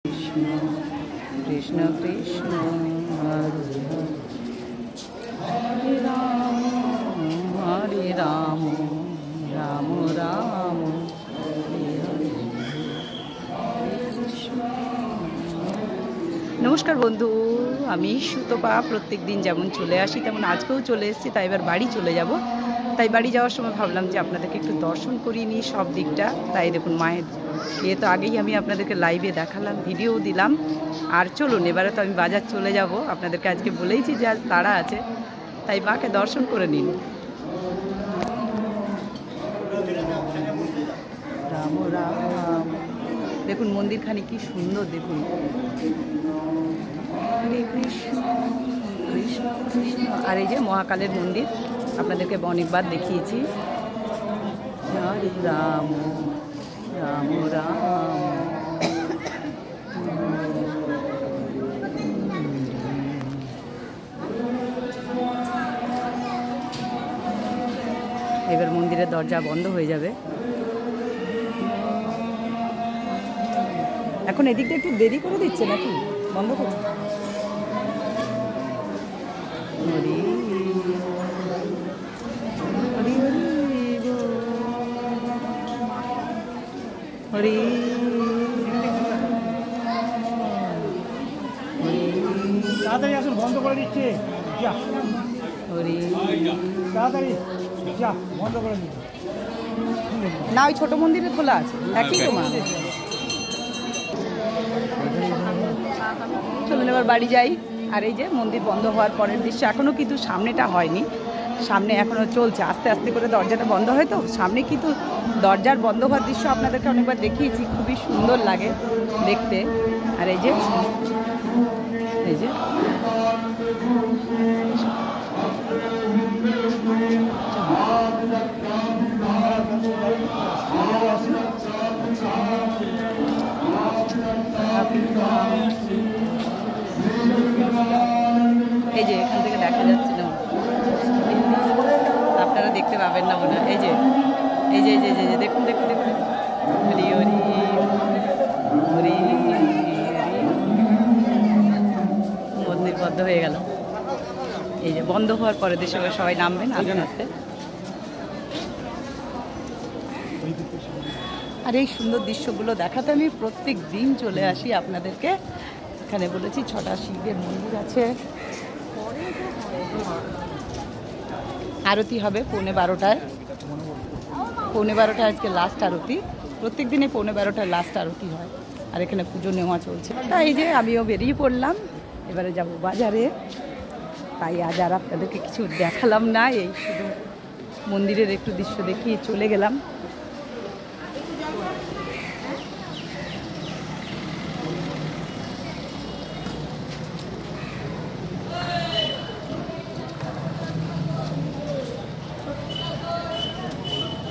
কৃষ্ণ কৃষ্ণ কৃষ্ণ হরে হরে রাম হরে রাম রাম রাম হরে হরে কৃষ্ণ। নমস্কার বন্ধু, আমি সুতপা। প্রত্যেক দিন যেমন চলে আসি তেমন আজকেও চলে এসেছি। তাই এবার বাড়ি চলে যাব। তাই বাড়ি যাওয়ার সময় ভাবলাম যে আপনাদেরকে একটু দর্শন করিয়ে নিই সব দিকটা। তাই দেখুন মায়ের তো আগেই আমি আপনাদেরকে লাইভে দেখালাম, ভিডিও দিলাম। আর চলুন এবারে তো আমি বাজার চলে যাব। আপনাদেরকে আজকে বলেইছি যে আজ তাড়া আছে, তাই মাকে দর্শন করে নিন। রাম রাম, দেখুন মন্দিরখানি কি সুন্দর, দেখুন। হরে কৃষ্ণ কৃষ্ণ কৃষ্ণ। আর এই যে মহাকালের মন্দির আপনাদেরকে অনেকবার দেখিয়েছি। হরে রাম রাম রাম। এবার মন্দিরের দরজা বন্ধ হয়ে যাবে। এখন এদিকটা একটু দেরি করে দিচ্ছে নাকি, বন্ধ করে? হরি হরি হরি তাড়াতাড়ি আসুন, বন্ধ করে দিচ্ছে। হরি তাড়াতাড়ি বন্ধ করে দিচ্ছে না, ওই ছোট মন্দিরে খোলা আছে, একই তো মা। চলুন এবার বাড়ি যাই। আর এই যে মন্দির বন্ধ হওয়ার পরের দৃশ্য, এখনও কিন্তু সামনেটা হয়নি, সামনে এখনও চলছে। আস্তে আস্তে করে দরজাটা বন্ধ হয়, তো সামনে কিন্তু দরজার বন্ধ হওয়ার দৃশ্য আপনাদেরকে অনেকবার দেখিয়েছি, খুবই সুন্দর লাগে দেখতে। আর এই যে এই যে এই যে এখান থেকে দেখা যাচ্ছে না, আপনারা দেখতে পাবেন না মনে হয়। এই যে এই যে এই যে দেখুন দেখুন দেখুন, হরি হরি হরি হরি। মন্দির বন্ধ হয়ে গেল। এই যে বন্ধ হওয়ার পরে দেশে সবাই নামবেন আস্তে আস্তে। আর এই সুন্দর দৃশ্যগুলো দেখাতে আমি প্রত্যেক দিন চলে আসি আপনাদেরকে। এখানে বলেছি 6টা শিবের মন্দির আছে। আরতি হবে 11:30টায়। 11:30টায় আজকে লাস্ট আরতি। প্রত্যেক দিনে 11:30টায় লাস্ট আরতি হয়। আর এখানে পুজো নেওয়া চলছে। তাই এই যে আমিও বেরিয়ে পড়লাম, এবারে যাব বাজারে। তাই আজ আর আপনাদেরকে কিছু দেখালাম না, এই শুধু মন্দিরের একটু দৃশ্য দেখিয়ে চলে গেলাম।